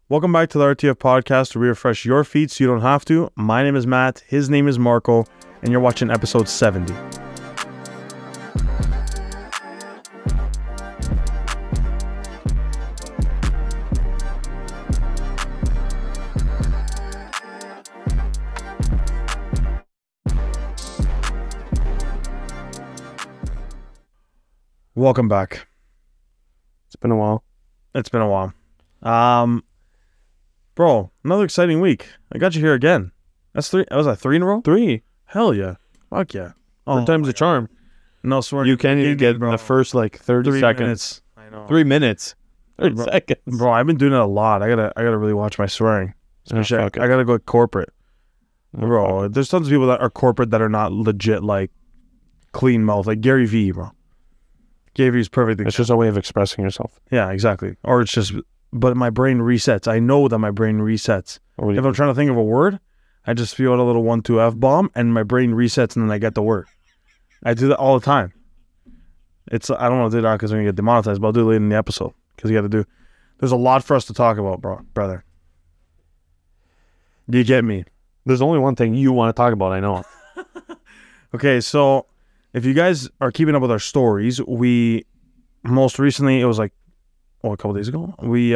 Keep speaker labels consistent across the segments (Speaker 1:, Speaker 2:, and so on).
Speaker 1: Welcome back to the RTF podcast where we refresh your feed so you don't have to. My name is Matt, his name is Marco, and you're watching episode 70. Welcome back.
Speaker 2: It's been a while.
Speaker 1: It's been a while. Bro, another exciting week. I got you here again. That's three. Was that three in a row?
Speaker 2: 3.
Speaker 1: Hell yeah. Fuck yeah.
Speaker 2: Third time's a charm.
Speaker 1: No, swear.
Speaker 2: You can't even get the first 30
Speaker 1: 3
Speaker 2: seconds.
Speaker 1: minutes. I know.
Speaker 2: 3 minutes. 30
Speaker 1: Bro,
Speaker 2: seconds.
Speaker 1: Bro, I've been doing it a lot. I gotta really watch my swearing. Especially,
Speaker 2: fuck it.
Speaker 1: I gotta go corporate.
Speaker 2: Oh,
Speaker 1: Bro,
Speaker 2: fuck
Speaker 1: there's tons of people that are corporate that are not legit, like, clean mouth. Like Gary Vee, bro. Gary Vee's perfect.
Speaker 2: It's just a way of expressing yourself.
Speaker 1: Yeah, exactly. Or it's just, but my brain resets. I know that my brain resets.
Speaker 2: Or
Speaker 1: If I'm trying to think of a word, I just spew out a little 1-2 F-bomb and my brain resets and then I get the word. I do that all the time. I don't want to do that because we're going to get demonetized, but I'll do it later in the episode because you got to do. There's a lot for us to talk about, brother. Do you get me?
Speaker 2: There's only one thing you want to talk about, I know.
Speaker 1: Okay, so if you guys are keeping up with our stories, we most recently, it was like, a couple days ago, we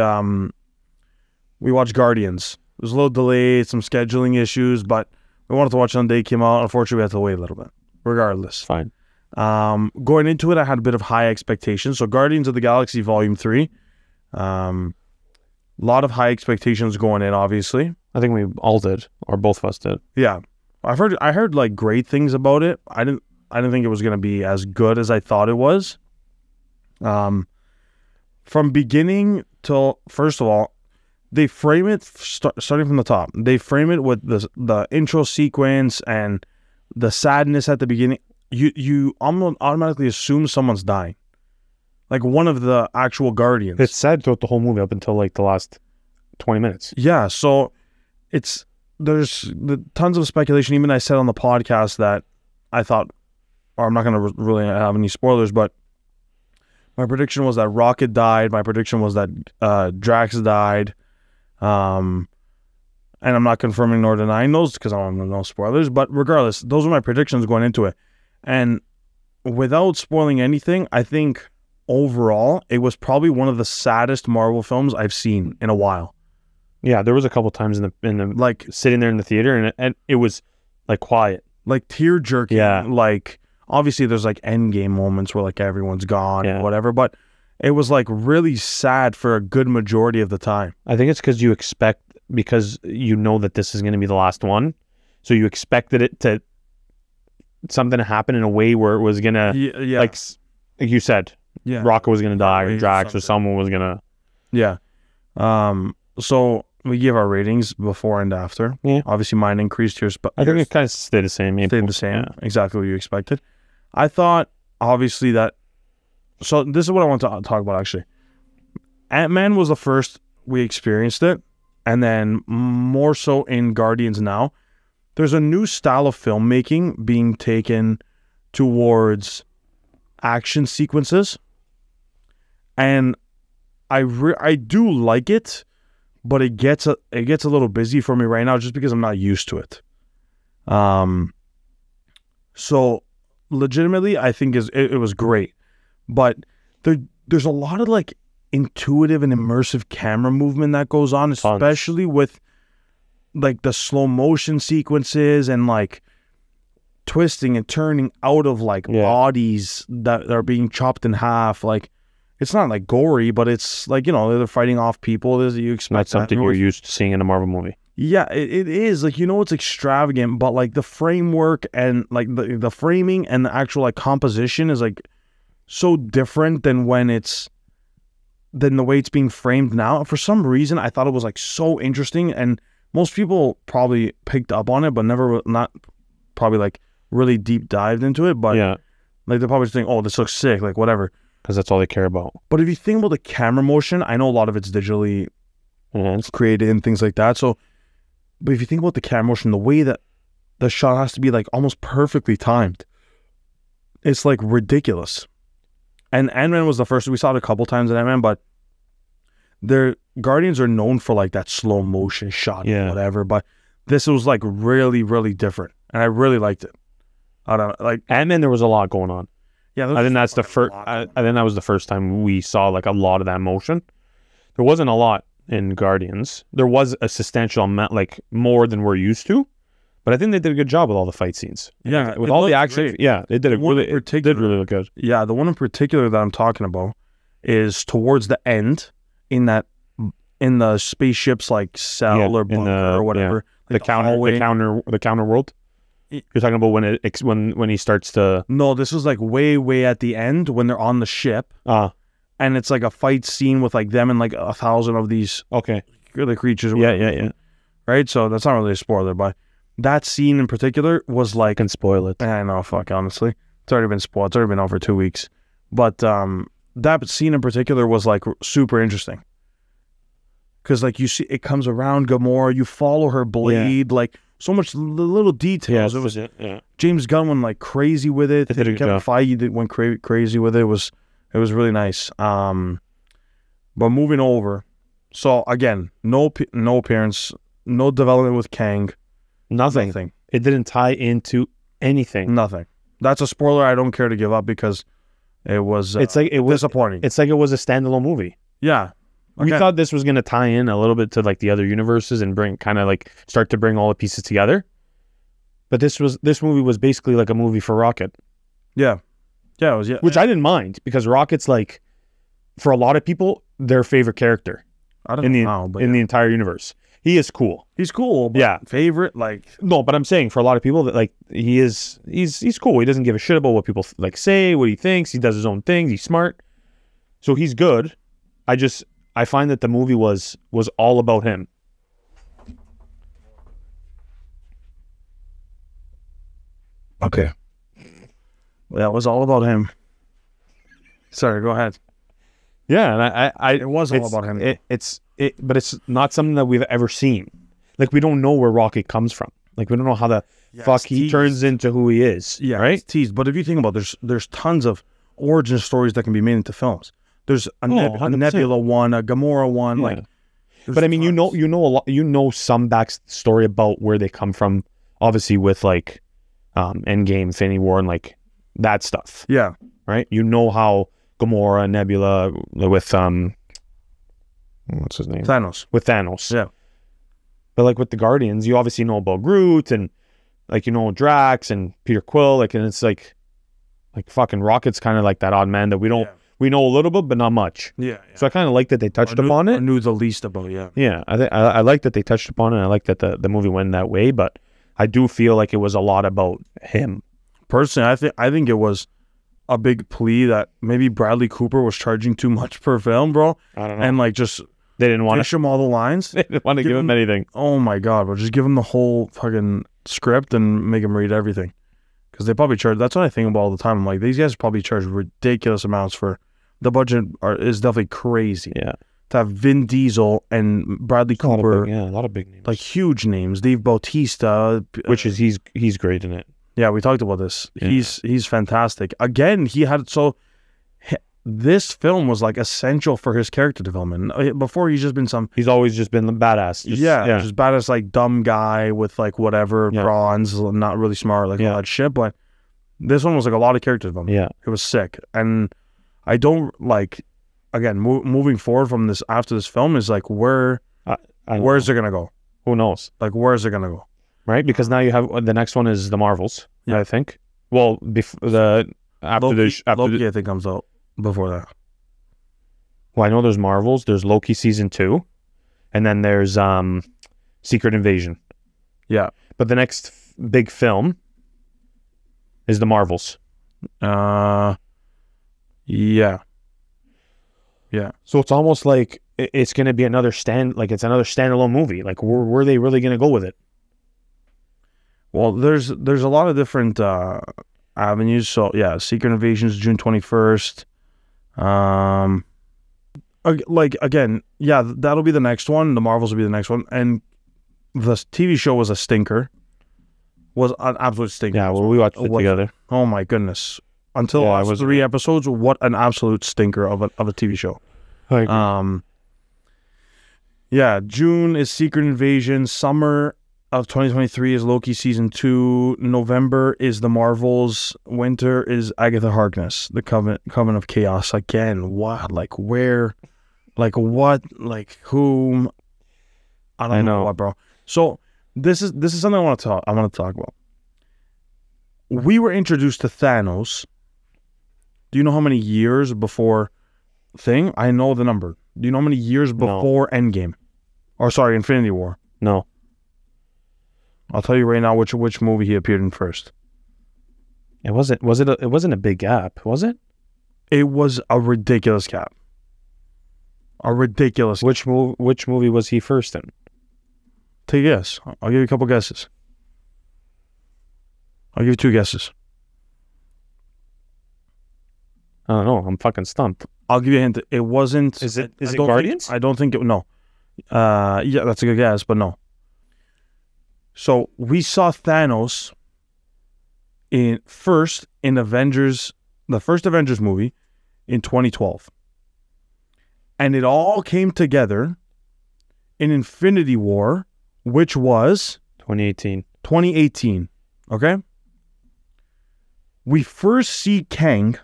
Speaker 1: watched Guardians. It was a little delayed, some scheduling issues, but we wanted to watch it on the day it came out. Unfortunately, we had to wait a little bit. Regardless.
Speaker 2: Fine.
Speaker 1: Going into it, I had a bit of high expectations. So Guardians of the Galaxy Volume 3. A lot of high expectations going in, obviously.
Speaker 2: I think we all did, or both of us did.
Speaker 1: Yeah. I heard like great things about it. I didn't think it was going to be as good as I thought it was. From beginning till, first of all, they frame it starting from the top. They frame it with the intro sequence and the sadness at the beginning. You almost automatically assume someone's dying, like one of the actual Guardians.
Speaker 2: It's sad throughout the whole movie up until like the last 20 minutes.
Speaker 1: Yeah, so there's tons of speculation. Even I said on the podcast that I thought, or I'm not going to really have any spoilers, but my prediction was that Rocket died. My prediction was that Drax died. And I'm not confirming nor denying those because I don't want no spoilers. But regardless, those were my predictions going into it. And without spoiling anything, I think overall it was probably one of the saddest Marvel films I've seen in a while.
Speaker 2: Yeah, there was a couple times in the
Speaker 1: Like
Speaker 2: sitting there in the theater and it was like quiet.
Speaker 1: Like tear jerking.
Speaker 2: Yeah.
Speaker 1: Like obviously there's like endgame moments where like everyone's gone or
Speaker 2: Yeah.
Speaker 1: whatever, but it was like really sad for a good majority of the time.
Speaker 2: I think it's because you know that this is going to be the last one. So you expected something to happen in a way where it was going to,
Speaker 1: Yeah.
Speaker 2: like you said,
Speaker 1: yeah.
Speaker 2: Rocket was going to die, or
Speaker 1: Or
Speaker 2: Drax or
Speaker 1: something.
Speaker 2: someone was going to.
Speaker 1: Yeah. So we give our ratings before and after.
Speaker 2: Yeah.
Speaker 1: Obviously mine increased, yours, but
Speaker 2: I think
Speaker 1: yours
Speaker 2: it kind of stayed the same.
Speaker 1: stayed the same.
Speaker 2: Yeah.
Speaker 1: Exactly what you expected. I thought obviously that, so this is what I want to talk about actually. Ant-Man was the first we experienced it, and then more so in Guardians now. There's a new style of filmmaking being taken towards action sequences, and I do like it, but it gets a little busy for me right now just because I'm not used to it. So legitimately, I think it was great, but there's a lot of like intuitive and immersive camera movement that goes on, especially with like the slow motion sequences and like twisting and turning out of like bodies that are being chopped in half. Like it's not like gory, but it's like, you know, they're fighting off people. You expect
Speaker 2: Not something you're used to seeing in a Marvel movie.
Speaker 1: Yeah, it is. Like, you know, it's extravagant, but like the framework and like the framing and the actual like composition is like so different than than the way it's being framed now. For some reason, I thought it was like so interesting, and most people probably picked up on it, but not probably like really deep dived into it. But
Speaker 2: Yeah,
Speaker 1: like they're probably just thinking, oh, this looks sick, like whatever.
Speaker 2: because that's all they care about.
Speaker 1: But if you think about the camera motion, I know a lot of it's digitally
Speaker 2: Enhanced.
Speaker 1: created and things like that. So, but if you think about the camera motion, the way that the shot has to be like almost perfectly timed, it's like ridiculous. And Ant-Man was the first. We saw it a couple times in Ant-Man, but their Guardians are known for like that slow motion shot,
Speaker 2: Yeah.
Speaker 1: whatever. But this was like really, really different, and I really liked it. I don't know, like
Speaker 2: Ant-Man, there was a lot going on.
Speaker 1: yeah.
Speaker 2: I think that's the first. I think that was the first time we saw like a lot of that motion. There wasn't a lot in Guardians. There was a substantial amount, like more than we're used to. But I think they did a good job with all the fight scenes.
Speaker 1: Yeah,
Speaker 2: With
Speaker 1: it
Speaker 2: all the
Speaker 1: looked
Speaker 2: action.
Speaker 1: great.
Speaker 2: Yeah, they did it
Speaker 1: One
Speaker 2: really.
Speaker 1: in
Speaker 2: It did
Speaker 1: particular-
Speaker 2: really look good.
Speaker 1: Yeah, the one in particular that I'm talking about is towards the end in the spaceship's like cell
Speaker 2: Yeah,
Speaker 1: or
Speaker 2: in
Speaker 1: bunker
Speaker 2: the-
Speaker 1: or whatever.
Speaker 2: The
Speaker 1: like
Speaker 2: counter,
Speaker 1: hallway.
Speaker 2: the counter world.
Speaker 1: Y-
Speaker 2: You're talking about when he starts to.
Speaker 1: No, this was like way at the end when they're on the ship, and it's like a fight scene with like them and like 1,000 of these
Speaker 2: Okay.
Speaker 1: the creatures.
Speaker 2: Yeah.
Speaker 1: Right, so that's not really a spoiler, but that scene in particular was
Speaker 2: I
Speaker 1: like,
Speaker 2: can spoil it.
Speaker 1: I know, fuck, honestly, it's already been spoiled. It's already been out for 2 weeks, but that scene in particular was like super interesting because like you see it comes around Gamora, you follow her blade, like so much little details. It was
Speaker 2: Yeah.
Speaker 1: James Gunn went like crazy with it.
Speaker 2: They did a good
Speaker 1: Kevin
Speaker 2: job.
Speaker 1: Feige went crazy with it. It was really nice. But moving over, so again, no appearance, no development with Kang,
Speaker 2: Nothing. It didn't tie into anything.
Speaker 1: nothing. That's a spoiler I don't care to give up because it was
Speaker 2: It's like it was.
Speaker 1: disappointing.
Speaker 2: It's like it was a standalone movie.
Speaker 1: Yeah,
Speaker 2: We
Speaker 1: Okay.
Speaker 2: thought this was going to tie in a little bit to like the other universes and bring kind of like start to bring all the pieces together. But this movie was basically like a movie for Rocket,
Speaker 1: yeah, it was. Yeah,
Speaker 2: which I didn't mind because Rocket's like, for a lot of people, their favorite character
Speaker 1: I don't
Speaker 2: in the
Speaker 1: know, but
Speaker 2: in the entire universe. He is cool.
Speaker 1: he's cool. But
Speaker 2: Yeah.
Speaker 1: favorite like
Speaker 2: No, but I'm saying for a lot of people that like he's cool. He doesn't give a shit about what people like say, what he thinks. He does his own things. He's smart, so he's good. I find that the movie was all about him.
Speaker 1: okay. Yeah, it was all about him. Sorry, go ahead.
Speaker 2: Yeah, and I
Speaker 1: It was all
Speaker 2: it's-
Speaker 1: about him.
Speaker 2: But it's not something that we've ever seen. Like we don't know where Rocket comes from. Like we don't know how the fuck
Speaker 1: it's
Speaker 2: he
Speaker 1: teased.
Speaker 2: turns into who he is.
Speaker 1: Yeah,
Speaker 2: right.
Speaker 1: it's teased. But if you think about it, there's tons of origin stories that can be made into films. There's a
Speaker 2: 100%.
Speaker 1: Nebula one, a Gamora one.
Speaker 2: Yeah.
Speaker 1: Like, there's
Speaker 2: But I mean,
Speaker 1: tons.
Speaker 2: you know a lot. You know some backstory about where they come from. Obviously, with like Endgame, Infinity War, and like that stuff.
Speaker 1: Yeah,
Speaker 2: Right. You know how Gamora, Nebula, with what's his name?
Speaker 1: Thanos.
Speaker 2: With Thanos.
Speaker 1: Yeah.
Speaker 2: But like with the Guardians, you obviously know about Groot and like you know Drax and Peter Quill, like, and it's like fucking Rocket's kind of like that odd man that we don't we know a little bit but not much.
Speaker 1: Yeah.
Speaker 2: So I kind of like that they touched upon
Speaker 1: I
Speaker 2: it.
Speaker 1: knew the least about. Yeah.
Speaker 2: Yeah, I like that they touched upon it. I like that the movie went that way, but I do feel like it was a lot about him.
Speaker 1: Personally, I think it was a big plea that maybe Bradley Cooper was charging too much per film, bro,
Speaker 2: I don't know.
Speaker 1: and like just
Speaker 2: They didn't want
Speaker 1: dish him all the lines.
Speaker 2: to. They didn't want to
Speaker 1: Give
Speaker 2: give him
Speaker 1: him-
Speaker 2: anything.
Speaker 1: Oh my god, bro! Just give him the whole fucking script and make him read everything, because they probably charge. That's what I think about all the time. I'm like, these guys probably charge ridiculous amounts for the budget. Is definitely crazy
Speaker 2: Yeah,
Speaker 1: to have Vin Diesel and Bradley
Speaker 2: a lot of
Speaker 1: Cooper,
Speaker 2: big, a lot of big names.
Speaker 1: like huge names. Dave Bautista,
Speaker 2: which is he's great in it.
Speaker 1: yeah, we talked about this.
Speaker 2: Yeah.
Speaker 1: He's fantastic. Again, this film was like essential for his character development. Before he's just been some
Speaker 2: He's always just been the badass. Just,
Speaker 1: just badass like dumb guy with like whatever
Speaker 2: Yeah.
Speaker 1: bronze, not really smart, like all that shit. But this one was like a lot of character development.
Speaker 2: yeah.
Speaker 1: It was sick, and I don't like. Again, moving forward from this after this film is like where's it gonna go?
Speaker 2: Who knows,
Speaker 1: Like where's it gonna go?
Speaker 2: right? Because now you have the next one is the Marvels.
Speaker 1: Yeah.
Speaker 2: I think. Well, after
Speaker 1: Loki, I think comes out before that.
Speaker 2: Well, I know there's Marvels. There's Loki season 2, and then there's Secret Invasion.
Speaker 1: Yeah.
Speaker 2: But the next big film is the Marvels.
Speaker 1: Yeah.
Speaker 2: So it's almost like it's going to be it's another standalone movie. Like where are they really going to go with it?
Speaker 1: Well, there's a lot of different avenues. So yeah, Secret Invasion is June 21st. Like again, yeah, that'll be the next one. The Marvels will be the next one, and the TV show was a stinker. Was an absolute stinker.
Speaker 2: Yeah, well, we watched it
Speaker 1: What-
Speaker 2: together.
Speaker 1: Oh my goodness. Until
Speaker 2: Yeah,
Speaker 1: the last 3 episodes, what an absolute stinker of a TV show.
Speaker 2: I agree.
Speaker 1: Yeah, June is Secret Invasion. Summer of 2023 is Loki season 2. November is the Marvels. Winter is Agatha Harkness, the Coven of Chaos. Again, what? Like where? Like what? Like whom? I don't know what, bro. So this is something I want to talk about. We were introduced to Thanos. Do you know how many years before thing? I know the number. Do you know how many years before Endgame? Or sorry, Infinity War.
Speaker 2: No.
Speaker 1: I'll tell you right now which movie he appeared in first.
Speaker 2: It wasn't a big gap, was it?
Speaker 1: It was a ridiculous gap. A ridiculous.
Speaker 2: Which movie was he first in?
Speaker 1: Take a guess. I'll give you a couple guesses. I'll give you 2 guesses.
Speaker 2: I don't know. I'm fucking stumped.
Speaker 1: I'll give you a hint. It wasn't.
Speaker 2: Is it Guardians?
Speaker 1: I don't think it. No. Yeah, that's a good guess, but no. So we saw Thanos in Avengers, the first Avengers movie in 2012. And it all came together in Infinity War, which was
Speaker 2: 2018.
Speaker 1: Okay? We first see Kang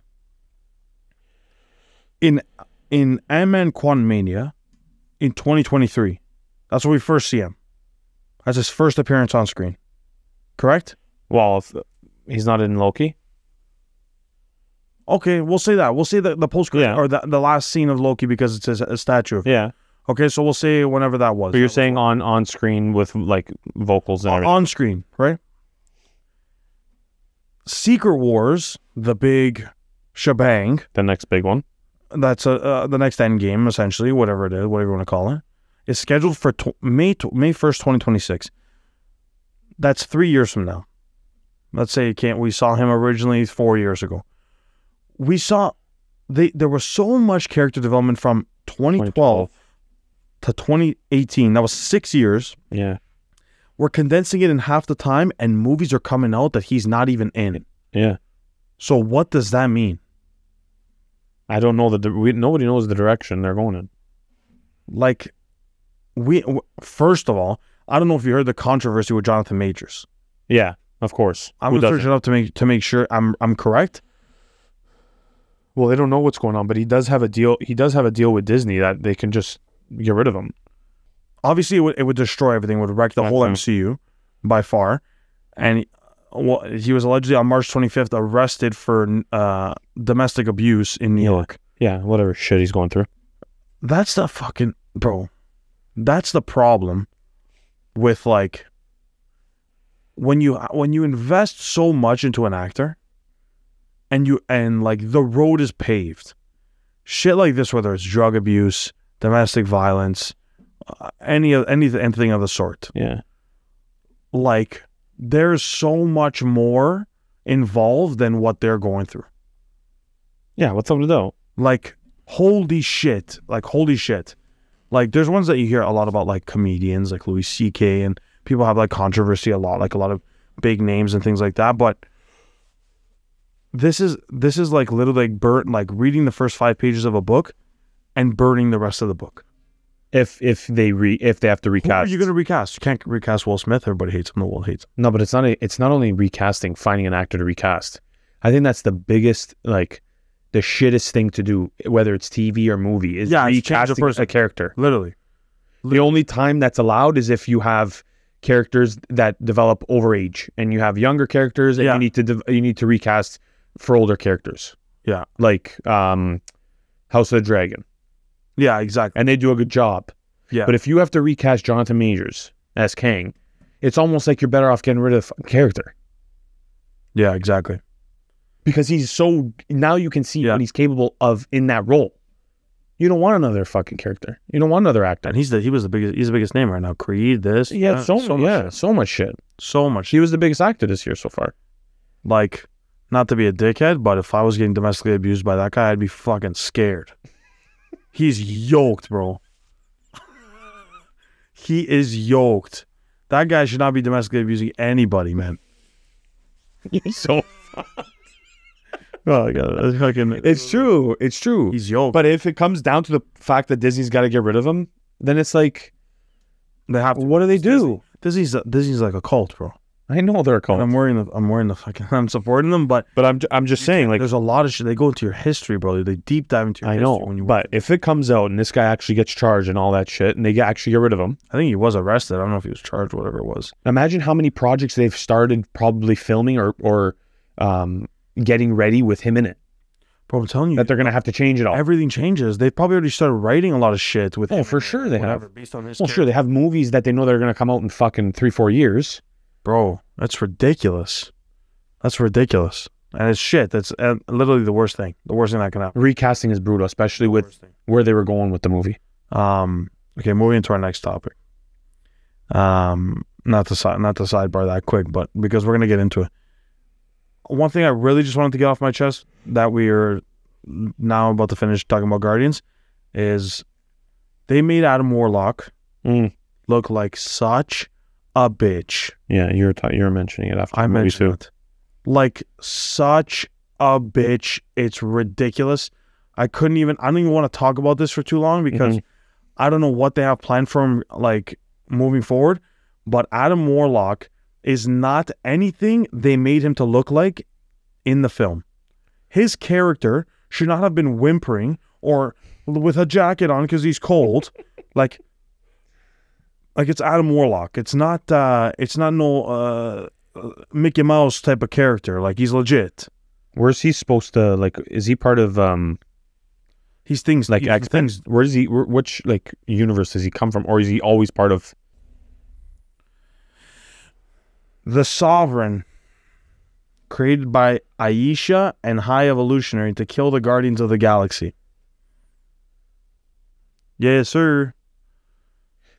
Speaker 1: in Ant-Man Quantumania in 2023. That's where we first see him. That's his first appearance on screen. Correct?
Speaker 2: Well, if he's not in Loki.
Speaker 1: Okay, we'll say that. We'll say the post-credit or the last scene of Loki because it's a statue.
Speaker 2: Yeah.
Speaker 1: Okay, so we'll say whenever that was.
Speaker 2: But you're saying on screen with like vocals and everything.
Speaker 1: On screen, right? Secret Wars, the big shebang.
Speaker 2: The next big one.
Speaker 1: That's the next Endgame, essentially, whatever it is, whatever you want to call it, is scheduled for May 1st, 2026. That's 3 years from now. Let's say we saw him originally 4 years ago. We saw there was so much character development from 2012 to 2018. That was 6 years.
Speaker 2: Yeah.
Speaker 1: We're condensing it in half the time, and movies are coming out that he's not even in.
Speaker 2: Yeah.
Speaker 1: So what does that mean?
Speaker 2: I don't know nobody knows the direction they're going in.
Speaker 1: Like, first of all, I don't know if you heard the controversy with Jonathan Majors.
Speaker 2: Yeah, of course.
Speaker 1: I'm gonna search it up to make sure I'm correct.
Speaker 2: Well, they don't know what's going on, but he does have a deal. He does have a deal with Disney that they can just get rid of him.
Speaker 1: Obviously, it would destroy everything. It would wreck the whole MCU by far. And he was allegedly on March 25th arrested for domestic abuse in New York.
Speaker 2: Yeah, whatever shit he's going through.
Speaker 1: That's the fucking bro. That's the problem with like when you invest so much into an actor and like the road is paved. Shit like this, whether it's drug abuse, domestic violence, anything of the sort.
Speaker 2: Yeah.
Speaker 1: Like there's so much more involved than what they're going through.
Speaker 2: Yeah, what's up to do?
Speaker 1: Like holy shit. Like there's ones that you hear a lot about, like comedians like Louis C.K. and people have like controversy a lot, like a lot of big names and things like that. But this is like literally like reading the first 5 pages of a book and burning the rest of the book.
Speaker 2: If they have to recast,
Speaker 1: who are you going to recast? You can't recast Will Smith. Everybody hates him. The world hates him.
Speaker 2: No, but it's not only recasting, finding an actor to recast. I think that's the biggest, like, the shittest thing to do, whether it's TV or movie, is recasting a character.
Speaker 1: Literally.
Speaker 2: The only time that's allowed is if you have characters that develop over age, and you have younger characters, and you need to recast for older characters.
Speaker 1: Yeah,
Speaker 2: like House of the Dragon.
Speaker 1: Yeah, exactly.
Speaker 2: And they do a good job.
Speaker 1: Yeah.
Speaker 2: But if you have to recast Jonathan Majors as Kang, it's almost like you're better off getting rid of the character.
Speaker 1: Yeah, exactly.
Speaker 2: Because now you can see what he's capable of in that role. You don't want another fucking character. You don't want another actor.
Speaker 1: And he's the biggest name right now. Creed, this.
Speaker 2: Yeah, so much shit.
Speaker 1: So much.
Speaker 2: He was the biggest actor this year so far.
Speaker 1: Like, not to be a dickhead, but if I was getting domestically abused by that guy, I'd be fucking scared. He's yoked, bro. He is yoked. That guy should not be domestically abusing anybody, man.
Speaker 2: You're so
Speaker 1: oh my God,
Speaker 2: it's true. It's true.
Speaker 1: He's yoked.
Speaker 2: But if it comes down to the fact that Disney's got to get rid of him, then it's like
Speaker 1: They have to.
Speaker 2: What do they do?
Speaker 1: Disney's like a cult, bro.
Speaker 2: I know they're a cult.
Speaker 1: I'm wearing the fucking. I'm supporting them, but
Speaker 2: I'm just saying, like,
Speaker 1: there's a lot of shit. They go into your history, bro. They deep dive into your
Speaker 2: I
Speaker 1: history
Speaker 2: know,
Speaker 1: when you.
Speaker 2: but if it comes out and this guy actually gets charged and all that shit, and they actually get rid of him,
Speaker 1: I think he was arrested. I don't know if he was charged, whatever it was.
Speaker 2: imagine how many projects they've started probably filming or getting ready with him in it.
Speaker 1: Bro, I'm telling you,
Speaker 2: That they're gonna have to change it all.
Speaker 1: everything changes. They've probably already started writing a lot of shit with.
Speaker 2: Oh,
Speaker 1: him
Speaker 2: for
Speaker 1: in it,
Speaker 2: sure they
Speaker 1: whatever,
Speaker 2: have.
Speaker 1: Based on his.
Speaker 2: Well, sure, they have movies that they know they're gonna come out in fucking 3-4 years.
Speaker 1: Bro, that's ridiculous. That's ridiculous, and it's shit. That's literally the worst thing. The worst thing that can happen.
Speaker 2: Recasting is brutal, especially with
Speaker 1: Worst thing.
Speaker 2: where they were going with the movie.
Speaker 1: Okay, moving into our next topic. Not to sidebar that quick, but because we're gonna get into it. One thing I really just wanted to get off my chest that we are now about to finish talking about Guardians is they made Adam Warlock look like such a bitch.
Speaker 2: Yeah, you were mentioning it after
Speaker 1: I
Speaker 2: the movie
Speaker 1: mentioned
Speaker 2: too.
Speaker 1: it. Like such a bitch. It's ridiculous. I don't even want to talk about this for too long because I don't know what they have planned for him, like, moving forward. But Adam Warlock is not anything they made him to look like in the film. His character should not have been whimpering or with a jacket on because he's cold. like it's Adam Warlock. It's not no Mickey Mouse type of character. Like, he's legit.
Speaker 2: Where's he supposed to, like, is he part of
Speaker 1: He's things
Speaker 2: like X things? Where is he? Which, like, universe does he come from, or is he always part of?
Speaker 1: The Sovereign, created by Aisha and High Evolutionary to kill the Guardians of the Galaxy. Yes, sir.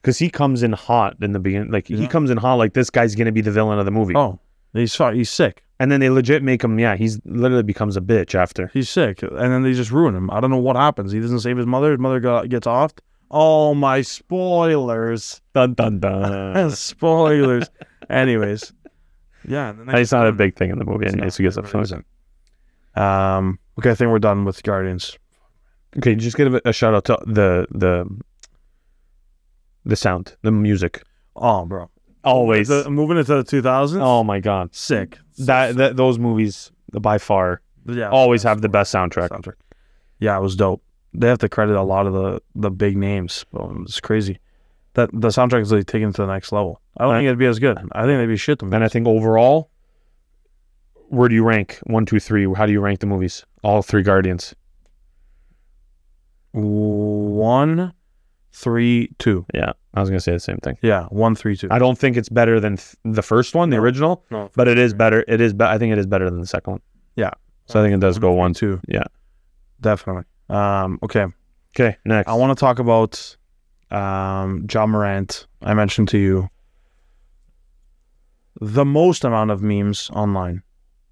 Speaker 2: Because he comes in hot in the beginning. Like, he comes in hot like this guy's going to be the villain of the movie.
Speaker 1: Oh, he's sick.
Speaker 2: And then they legit make him, he's literally becomes a bitch after.
Speaker 1: He's sick. And then they just ruin him. I don't know what happens. He doesn't save his mother. His mother gets off. Oh, my spoilers.
Speaker 2: Dun, dun, dun.
Speaker 1: Spoilers. Anyways. Yeah.
Speaker 2: It's not a big thing in the movie. Anyways, he gets upset.
Speaker 1: Okay, I think we're done with Guardians.
Speaker 2: Okay, just give a shout out to the sound, the music.
Speaker 1: Oh, bro.
Speaker 2: Always.
Speaker 1: Moving into the 2000s.
Speaker 2: Oh, my God.
Speaker 1: Sick.
Speaker 2: Those movies, by far, always have the best soundtrack.
Speaker 1: Yeah, it was dope. They have to credit a lot of the big names. Well, it's crazy. That the soundtrack is like taken to the next level. I don't think it'd be as good. I think they'd be shit.
Speaker 2: And I think overall, where do you rank 1, 2, 3? How do you rank the movies? All 3 Guardians.
Speaker 1: 1, 3, 2.
Speaker 2: Yeah, I was gonna say the same thing.
Speaker 1: Yeah, 1, 3, 2.
Speaker 2: I don't think it's better than the first one, the original.
Speaker 1: No,
Speaker 2: but it is better. I think it is better than the second one.
Speaker 1: Yeah.
Speaker 2: So I think it does go 1, 2. Yeah.
Speaker 1: Definitely. Okay.
Speaker 2: Okay. Next,
Speaker 1: I want to talk about Ja Morant. I mentioned to you the most amount of memes online.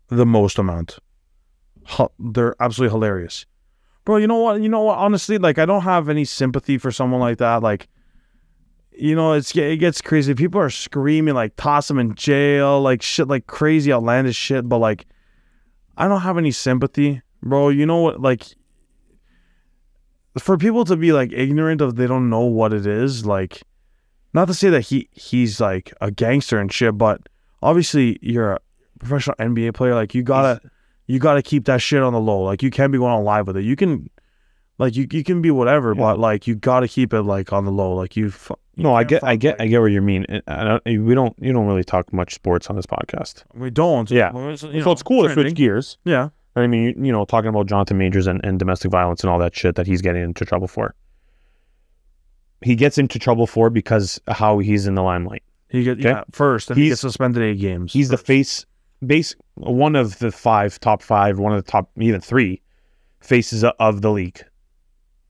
Speaker 1: The most amount. They're absolutely hilarious. Bro, you know what? Honestly, like, I don't have any sympathy for someone like that. Like, it gets crazy. People are screaming, like, toss him in jail, like, shit, like, crazy, outlandish shit. But, like, I don't have any sympathy, bro. You know what? Like, for people to be, like, ignorant of, they don't know what it is. Like, not to say that he's like a gangster and shit, but obviously you're a professional NBA player. Like, you gotta keep that shit on the low. Like, you can't be going on live with it. You can, like, you can be whatever, but, like, you gotta keep it, like, on the low. Like,
Speaker 2: I get what you mean. You don't really talk much sports on this podcast.
Speaker 1: We don't.
Speaker 2: Yeah. So it's cool to switch gears.
Speaker 1: Yeah.
Speaker 2: I mean, talking about Jonathan Majors and domestic violence and all that shit that he's getting into trouble for. He gets into trouble for because of how he's in the limelight.
Speaker 1: First, and he gets suspended 8 games.
Speaker 2: He's the face, one of the top 5, one of the top, even 3 faces of the league.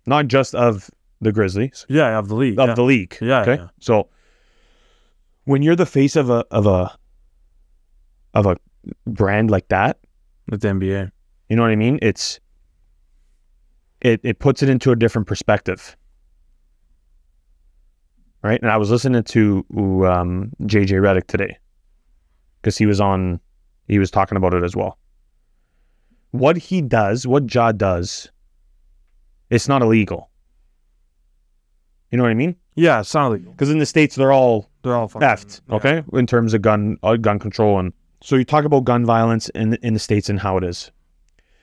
Speaker 2: Not just of the Grizzlies.
Speaker 1: Yeah, of the league.
Speaker 2: Of the league.
Speaker 1: Yeah.
Speaker 2: Okay. Yeah. So when you're the face of a brand like that,
Speaker 1: with the NBA,
Speaker 2: you know what I mean? It puts it into a different perspective. Right? And I was listening to JJ Redick today because he was talking about it as well. What he does, what Ja does, it's not illegal. You know what I mean?
Speaker 1: Yeah, it's not illegal.
Speaker 2: Because in the States, they're all
Speaker 1: fucking
Speaker 2: theft, okay, in terms of gun control. And so you talk about gun violence in the States and how it is.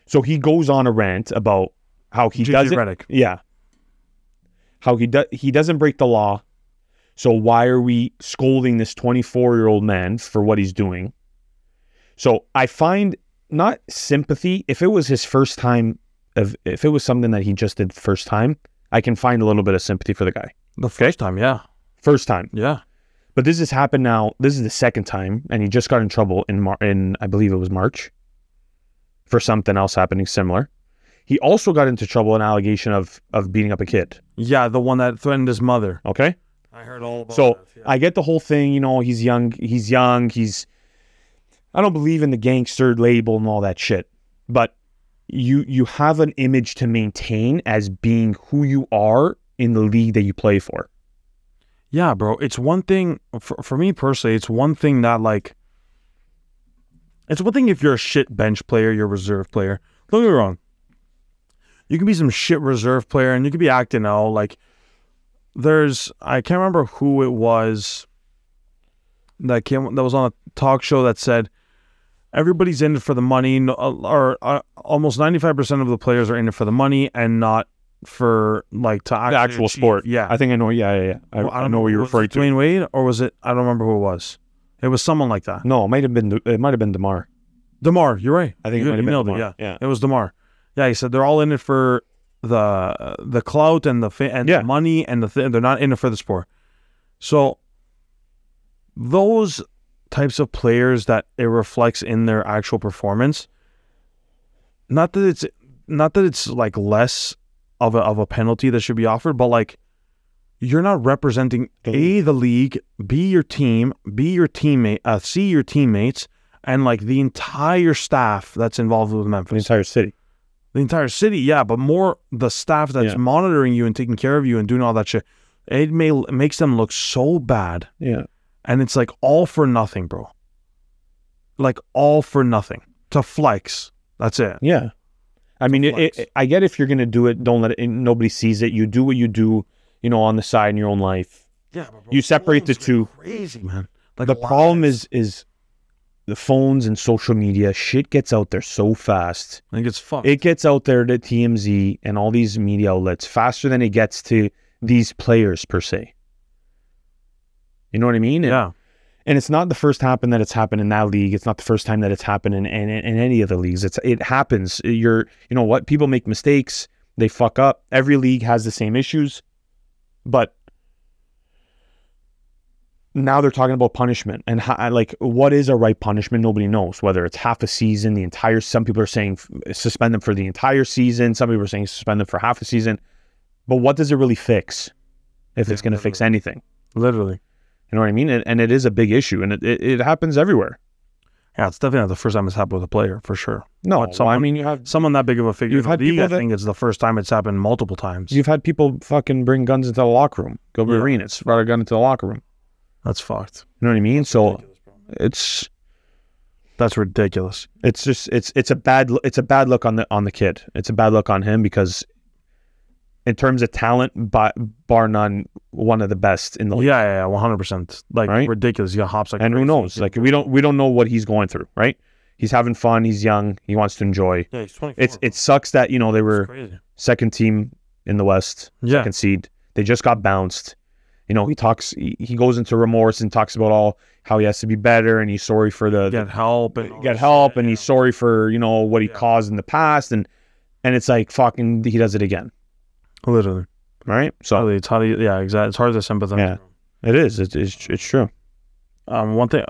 Speaker 2: So he goes on a rant about how he doesn't,
Speaker 1: Redick.
Speaker 2: yeah, how he doesn't break the law. So why are we scolding this 24-year-old man for what he's doing? So I find not sympathy. If it was his first time, if it was something that he just did first time, I can find a little bit of sympathy for the guy.
Speaker 1: The first time, yeah.
Speaker 2: First time.
Speaker 1: Yeah.
Speaker 2: But this has happened now. This is the second time, and he just got in trouble in I believe it was March for something else happening similar. He also got into trouble, an allegation of beating up a kid.
Speaker 1: Yeah, the one that threatened his mother.
Speaker 2: Okay?
Speaker 1: I heard all about
Speaker 2: So
Speaker 1: that. Yeah.
Speaker 2: I get the whole thing, he's young. I don't believe in the gangster label and all that shit. But you have an image to maintain as being who you are in the league that you play for.
Speaker 1: Yeah, bro. It's one thing, for me personally, it's one thing that, like, it's one thing if you're a shit bench player, you're a reserve player. Don't get me wrong. You can be some shit reserve player and you could be acting out. Like, I can't remember who it was that was on a talk show that said, everybody's in it for the money, or almost 95% of the players are in it for the money and not for, like, to actually
Speaker 2: The actual
Speaker 1: achieve.
Speaker 2: sport.
Speaker 1: Yeah.
Speaker 2: I think I know. Yeah. I know what you're referring to.
Speaker 1: Dwayne Wade, or was it? I don't remember who it was. It was someone like that.
Speaker 2: No, it might have been DeMar.
Speaker 1: DeMar, you're right.
Speaker 2: I think
Speaker 1: you
Speaker 2: it might have been
Speaker 1: nailed
Speaker 2: DeMar.
Speaker 1: it. Yeah, it was DeMar. Yeah, he said they're all in it for the clout and the money and they're not in it for the sport. So those types of players that it reflects in their actual performance, not that it's like less of a penalty that should be offered, but like, you're not representing the league, B, your team, B, your teammate, C, your teammates, and like the entire staff that's involved with Memphis.
Speaker 2: The entire city.
Speaker 1: The entire city, yeah, but more the staff that's monitoring you and taking care of you and doing all that shit. It makes them look so bad.
Speaker 2: Yeah.
Speaker 1: And it's like all for nothing, bro. Like all for nothing. To flex. That's it.
Speaker 2: Yeah. I mean, I get if you're going to do it, don't let it, nobody sees it. You do what you do, on the side in your own life.
Speaker 1: Yeah. But bro,
Speaker 2: you separate the two.
Speaker 1: Crazy, man. Like,
Speaker 2: the problem is the phones and social media, shit gets out there so fast.
Speaker 1: I think it's fucked.
Speaker 2: It gets out there to TMZ and all these media outlets faster than it gets to these players per se. You know what I mean?
Speaker 1: Yeah.
Speaker 2: And it's not the first time that it's happened in that league. It's not the first time that it's happened in any of the leagues. It happens. You know what? People make mistakes. They fuck up. Every league has the same issues. But now they're talking about punishment and what is a right punishment? Nobody knows. Whether it's half a season, some people are saying suspend them for the entire season. Some people are saying suspend them for half a season. But what does it really fix if it's going to fix anything?
Speaker 1: Literally.
Speaker 2: You know what I mean? And it is a big issue, and it happens everywhere.
Speaker 1: Yeah, it's definitely not the first time it's happened with a player, for sure.
Speaker 2: No, you have
Speaker 1: someone that big of a figure.
Speaker 2: You've had people
Speaker 1: I think it's the first time it's happened multiple times.
Speaker 2: You've had people fucking bring guns into the locker room. Gilbert Arenas brought a gun into the locker room.
Speaker 1: That's fucked.
Speaker 2: You know what I mean? So
Speaker 1: that's ridiculous.
Speaker 2: It's just it's a bad look on the kid. It's a bad look on him because in terms of talent, bar none, one of the best in the league.
Speaker 1: Yeah, 100%. Like, right? Ridiculous. You got hops like,
Speaker 2: and who knows? Like, we don't know what he's going through, right? He's having fun. He's young. He wants to enjoy.
Speaker 1: Yeah, he's 24.
Speaker 2: It sucks that they were second team in the West, second seed. They just got bounced. He goes into remorse and talks about how he has to be better and he's sorry for
Speaker 1: get help
Speaker 2: and he's sorry for what he caused in the past and it's like fucking he does it again.
Speaker 1: Literally.
Speaker 2: Right? So
Speaker 1: it's how do you, exactly. It's hard to sympathize.
Speaker 2: Yeah, it is. It's true.
Speaker 1: One thing,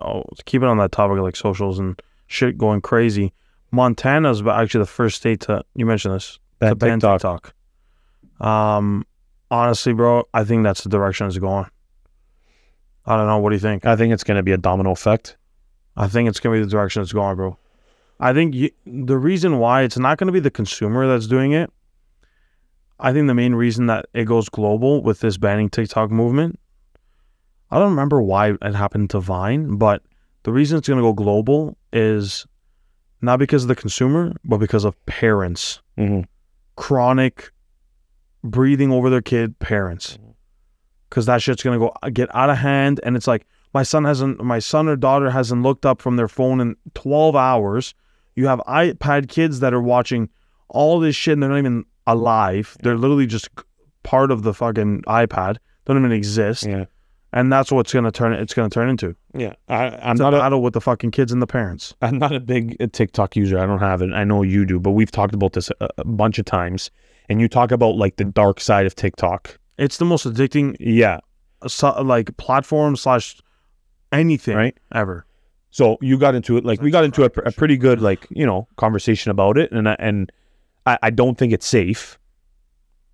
Speaker 1: keep it on that topic of like socials and shit going crazy. Montana's actually the first state you mentioned this, to ban TikTok. Honestly, bro, I think that's the direction it's going. I don't know. What do you think?
Speaker 2: I think it's going to be a domino effect.
Speaker 1: I think it's going to be the direction it's going, bro. I think the reason why it's not going to be the consumer that's doing it. I think the main reason that it goes global with this banning TikTok movement, I don't remember why it happened to Vine, but the reason it's going to go global is not because of the consumer, but because of parents.
Speaker 2: Mm-hmm.
Speaker 1: Chronic breathing over their kid parents. because that shit's gonna go get out of hand. And it's like my son or daughter hasn't looked up from their phone in 12 hours. You have iPad kids that are watching all this shit and they're not even alive. They're literally just part of the fucking iPad. Don't even exist.
Speaker 2: Yeah.
Speaker 1: And that's what it's gonna turn into.
Speaker 2: Yeah. I'm
Speaker 1: It's
Speaker 2: not
Speaker 1: a battle with the fucking kids and the parents.
Speaker 2: I'm not a big TikTok user. I don't have it. I know you do, but we've talked about this a bunch of times. And you talk about like the dark side of TikTok.
Speaker 1: It's the most addicting
Speaker 2: Yeah.
Speaker 1: like platform / anything
Speaker 2: Right.
Speaker 1: ever.
Speaker 2: So you got into it, like we got into a pretty good, like, you know, conversation about it. And I don't think it's safe.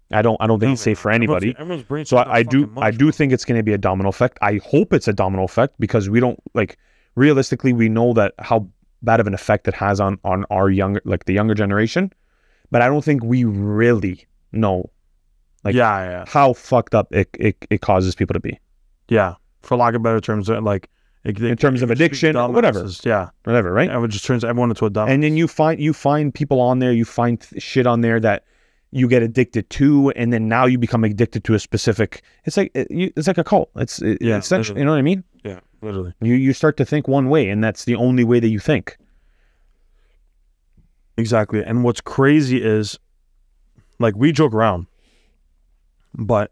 Speaker 2: I don't think it's safe for anybody.
Speaker 1: Everyone's brains
Speaker 2: So
Speaker 1: are
Speaker 2: I
Speaker 1: fucking mush,
Speaker 2: do think it's going to be a domino effect. I hope it's a domino effect because we don't, like, realistically, we know that how bad of an effect it has on our younger, like the younger generation. But I don't think we really know, like,
Speaker 1: yeah.
Speaker 2: how fucked up it causes people to be.
Speaker 1: Yeah. For lack of better terms, like
Speaker 2: In terms of addiction, whatever.
Speaker 1: Yeah.
Speaker 2: Whatever, right?
Speaker 1: It just turns everyone into a dumb.
Speaker 2: And then you find people on there, you find shit on there that you get addicted to, and then now you become addicted to a specific. It's like a cult. It's essentially, you know what I mean?
Speaker 1: Yeah, literally.
Speaker 2: You start to think one way, and that's the only way that you think.
Speaker 1: Exactly. And what's crazy is, like, we joke around, but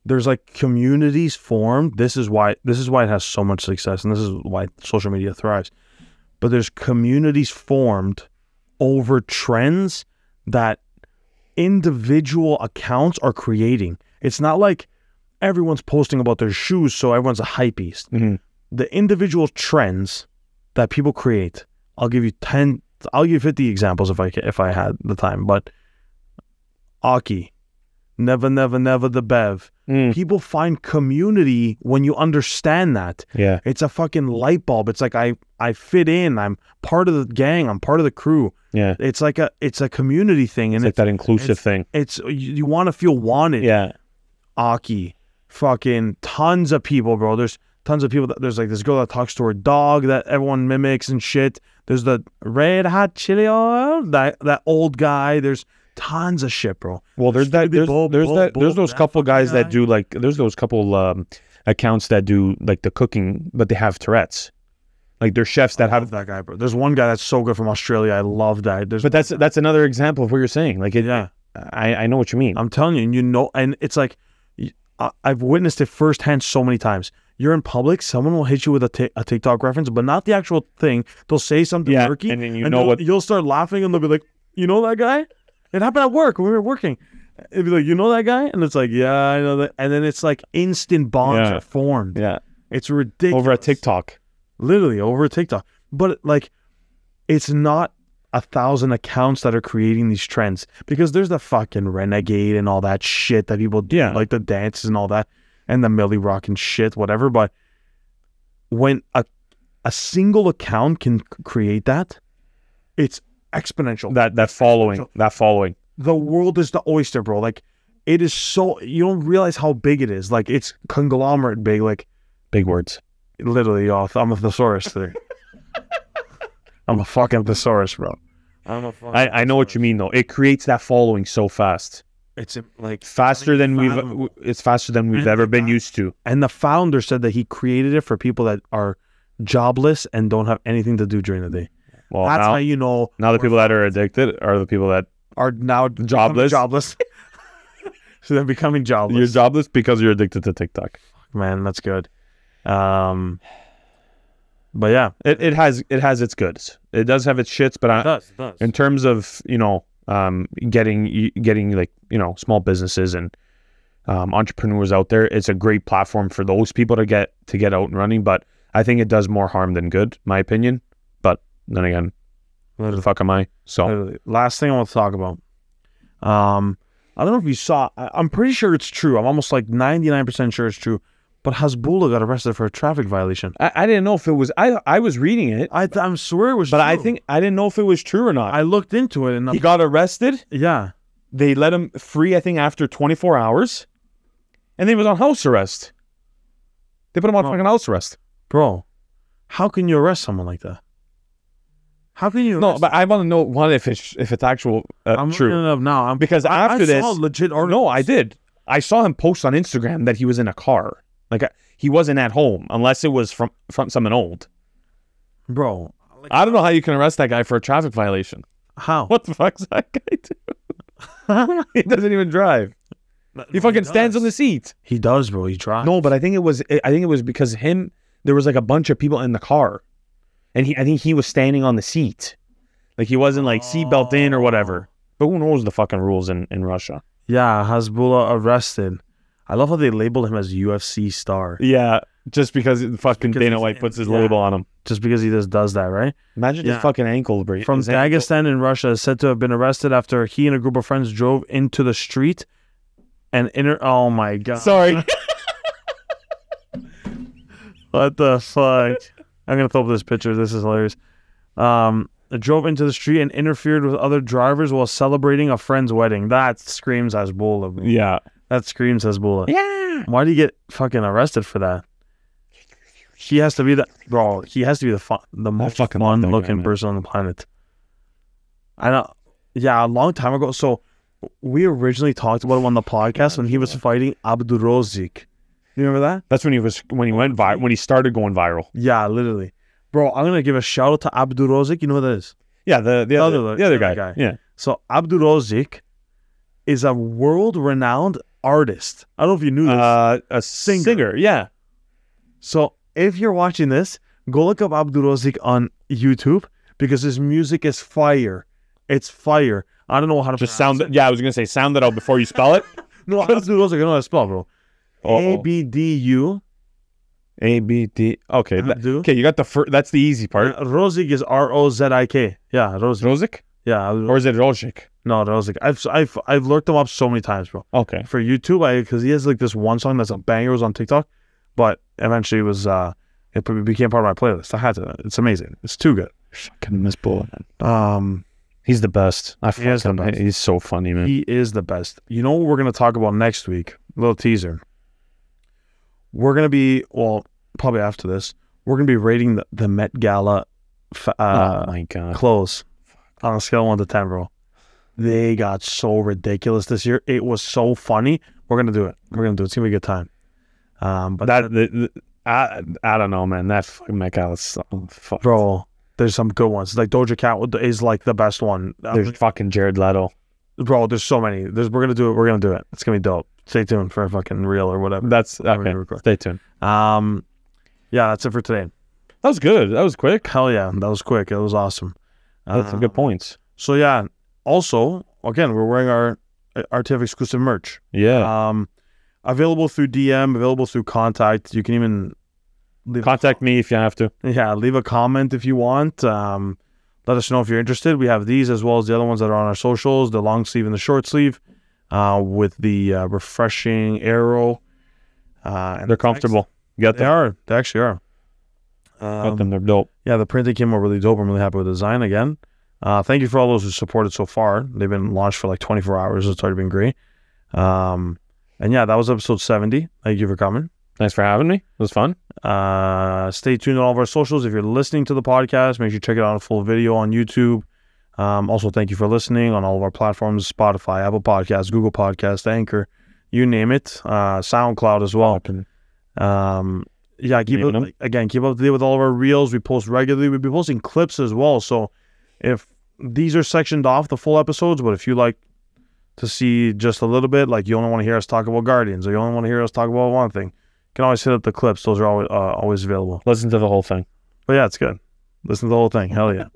Speaker 1: there's like communities formed. This is why it has so much success, and this is why social media thrives. But there's communities formed over trends that individual accounts are creating. It's not like everyone's posting about their shoes, so everyone's a hypebeast.
Speaker 2: Mm-hmm.
Speaker 1: The individual trends that people create. I'll give you 50 examples if I had the time. But Aki, never, never, never the Bev. People find community when you understand that.
Speaker 2: Yeah.
Speaker 1: It's a fucking light bulb. It's like I fit in. I'm part of the gang. I'm part of the crew.
Speaker 2: Yeah.
Speaker 1: It's like a community thing, and
Speaker 2: It's like that inclusive thing.
Speaker 1: It's you want to feel wanted.
Speaker 2: Yeah.
Speaker 1: Aki, fucking tons of people, bro. There's tons of people. There's like this girl that talks to her dog that everyone mimics and shit. There's the red hot chili oil. That old guy. There's tons of shit, bro.
Speaker 2: Well, there's those couple guys that do like, there's those couple accounts that do like the cooking, but they have Tourette's. Like they're chefs that have
Speaker 1: that guy, bro. There's one guy that's so good from Australia. I love that.
Speaker 2: But that's another example of what you're saying. Like
Speaker 1: yeah,
Speaker 2: I know what you mean.
Speaker 1: I'm telling you, and you know, and it's like I've witnessed it firsthand so many times. You're in public, someone will hit you with a TikTok reference, but not the actual thing. They'll say something murky,
Speaker 2: and then you'll
Speaker 1: start laughing, and they'll be like, "You know that guy? It happened at work when we were working." It'd be like, "You know that guy?" And it's like, "Yeah, I know that." And then it's like instant bonds are formed.
Speaker 2: Yeah,
Speaker 1: it's ridiculous
Speaker 2: over a TikTok,
Speaker 1: literally over a TikTok. But like, it's not 1,000 accounts that are creating these trends, because there's the fucking Renegade and all that shit that people do, like the dances and all that, and the Millie Rock and shit, whatever. But when a single account can create that, it's exponential.
Speaker 2: That following.
Speaker 1: The world is the oyster, bro. Like, it is so, you don't realize how big it is. Like, it's conglomerate big. Like,
Speaker 2: big words.
Speaker 1: Literally, I'm a thesaurus today. I'm a fucking thesaurus, bro.
Speaker 2: I know what you mean, though. It creates that following so fast.
Speaker 1: It's like
Speaker 2: faster than we've ever been used to.
Speaker 1: And the founder said that he created it for people that are jobless and don't have anything to do during the day.
Speaker 2: Well,
Speaker 1: that's how you know.
Speaker 2: Now the people that are addicted are the people that
Speaker 1: are now
Speaker 2: jobless.
Speaker 1: So they're becoming jobless.
Speaker 2: You're jobless because you're addicted to TikTok.
Speaker 1: Man, that's good. But yeah,
Speaker 2: it has its goods. It does have its shits, but
Speaker 1: it does.
Speaker 2: In terms of, you know, getting like, you know, small businesses and entrepreneurs out there, it's a great platform for those people to get out and running. But I think it does more harm than good, my opinion. But then again, who the fuck am I? So
Speaker 1: literally. Last thing I want to talk about. I don't know if you saw. I'm pretty sure it's true. I'm almost like 99% sure it's true. But Hasbulla got arrested for a traffic violation.
Speaker 2: I didn't know if it was. I was reading it.
Speaker 1: I'm sure it was.
Speaker 2: But
Speaker 1: true.
Speaker 2: I think I didn't know if it was true or not.
Speaker 1: I looked into it, and
Speaker 2: he got arrested.
Speaker 1: Yeah,
Speaker 2: they let him free. I think after 24 hours, and then he was on house arrest. They put him on fucking house arrest,
Speaker 1: bro. How can you arrest someone like that? How can you?
Speaker 2: No, but I want to know if it's actual
Speaker 1: I'm
Speaker 2: true.
Speaker 1: looking it up now.
Speaker 2: Because after this,
Speaker 1: saw legit articles.
Speaker 2: No, I did. I saw him post on Instagram that he was in a car. Like he wasn't at home unless it was from someone old.
Speaker 1: Bro,
Speaker 2: I don't know how you can arrest that guy for a traffic violation.
Speaker 1: how?
Speaker 2: What the fuck's that guy do? He doesn't even drive. He fucking stands on the seat.
Speaker 1: He does, bro. He drives.
Speaker 2: No, but I think it was because there was like a bunch of people in the car. And I think he was standing on the seat. Like he wasn't like seatbelt in or whatever. But who knows the fucking rules in Russia?
Speaker 1: Yeah, Hasbulla arrested. I love how they labeled him as UFC star.
Speaker 2: Yeah, just because fucking
Speaker 1: Because
Speaker 2: Dana
Speaker 1: he's-
Speaker 2: White puts his
Speaker 1: yeah.
Speaker 2: label on him.
Speaker 1: Just because he just does that, right?
Speaker 2: Imagine
Speaker 1: Yeah.
Speaker 2: his fucking ankle break.
Speaker 1: From
Speaker 2: his ankle.
Speaker 1: Dagestan in Russia is said to have been arrested after he and a group of friends drove into the street and oh my god.
Speaker 2: Sorry.
Speaker 1: What the fuck? I'm gonna throw up this picture. This is hilarious. Drove into the street and interfered with other drivers while celebrating a friend's wedding. That screams Hezbollah. Bro.
Speaker 2: Yeah.
Speaker 1: That screams Hezbollah.
Speaker 2: Yeah.
Speaker 1: Why do you get fucking arrested for that? He has to be He has to be the most
Speaker 2: fucking love that guy,
Speaker 1: fun-looking
Speaker 2: man.
Speaker 1: person on the planet. I know. Yeah, a long time ago. So we originally talked about him on the podcast when he was fighting Abdurozik. You remember that?
Speaker 2: That's when he started going viral.
Speaker 1: Yeah, literally. Bro, I'm gonna give a shout out to Abdurozik. You know who that is?
Speaker 2: Yeah, the other guy. Yeah.
Speaker 1: So Abdurozik is a world-renowned artist. I don't know if you knew this.
Speaker 2: A singer. Yeah.
Speaker 1: So if you're watching this, go look up Abdurozik on YouTube because his music is fire. It's fire. I don't know how to
Speaker 2: Just
Speaker 1: pronounce
Speaker 2: sound. Yeah, I was gonna say sound it out before you spell it.
Speaker 1: No, Abdurozik, I know how to spell, bro.
Speaker 2: Uh-oh.
Speaker 1: ABDU.
Speaker 2: ABD. Okay.
Speaker 1: Abdu.
Speaker 2: Okay, you got the first. That's the easy part.
Speaker 1: Rozik is Rozik. Yeah, Rozik.
Speaker 2: Rozik?
Speaker 1: Yeah,
Speaker 2: Or is it Rozik?
Speaker 1: no, Rozik. I've looked him up so many times, bro.
Speaker 2: Okay.
Speaker 1: For YouTube, because he has like this one song that's a banger, it was on TikTok, but eventually it became part of my playlist. I had to. It's amazing. It's too good.
Speaker 2: Fucking miss Bullet, man. He's the best.
Speaker 1: He is the
Speaker 2: fucking-
Speaker 1: best.
Speaker 2: He's so funny, man.
Speaker 1: He is the best. You know what we're going to talk about next week? A little teaser. We're going to be, probably after this, we're going to be rating the Met Gala
Speaker 2: oh my god.
Speaker 1: clothes on a scale of 1 to 10, bro. They got so ridiculous this year. It was so funny. We're going to do it. It's going to be a good time. But
Speaker 2: I don't know, man. That fucking Met Gala is so fuck.
Speaker 1: bro, there's some good ones. Like Doja Cat is like the best one.
Speaker 2: There's fucking Jared Leto.
Speaker 1: Bro, there's so many. We're going to do it. We're going to do it. It's going to be dope. Stay tuned for a fucking reel or whatever.
Speaker 2: That's
Speaker 1: Whatever we
Speaker 2: okay.
Speaker 1: record.
Speaker 2: Stay tuned.
Speaker 1: Yeah, that's it for today.
Speaker 2: That was good. That was quick.
Speaker 1: Hell yeah, that was quick. It was awesome.
Speaker 2: That's some good points.
Speaker 1: So yeah, also, again, we're wearing our RTF exclusive merch.
Speaker 2: Yeah.
Speaker 1: Available through DM, available through contact. You can even
Speaker 2: Contact me if you have to.
Speaker 1: leave a comment if you want. Let us know if you're interested. We have these as well as the other ones that are on our socials, the long sleeve and the short sleeve, with the refreshing arrow. And
Speaker 2: They're comfortable. You got
Speaker 1: They
Speaker 2: them.
Speaker 1: are. They actually are.
Speaker 2: Got them. They're dope.
Speaker 1: Yeah, the printing came out really dope. I'm really happy with the design again. Thank you for all those who supported so far. They've been launched for like 24 hours. It's already been great. And yeah, that was episode 70. Thank you for coming.
Speaker 2: Thanks for having me. It was fun.
Speaker 1: Stay tuned on all of our socials. If you're listening to the podcast, make sure you check it out on a full video on YouTube. Also, thank you for listening on all of our platforms, Spotify, Apple Podcasts, Google Podcasts, Anchor, you name it. SoundCloud as well. Yeah, keep
Speaker 2: Naming
Speaker 1: keep up to date with all of our reels. We post regularly. We'll be posting clips as well. So if these are sectioned off the full episodes, but if you like to see just a little bit, like you only want to hear us talk about Guardians, or you only want to hear us talk about one thing, you can always hit up the clips. Those are always available.
Speaker 2: Listen to the whole thing.
Speaker 1: But yeah, it's good. Listen to the whole thing. Hell yeah.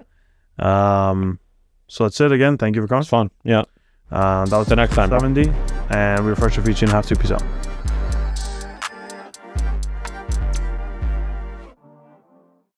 Speaker 1: So that's it again. Thank you for coming.
Speaker 2: It's fun. Yeah.
Speaker 1: That was
Speaker 2: The next time. bro.
Speaker 1: 70, and we refresh your feature and have to. Peace out.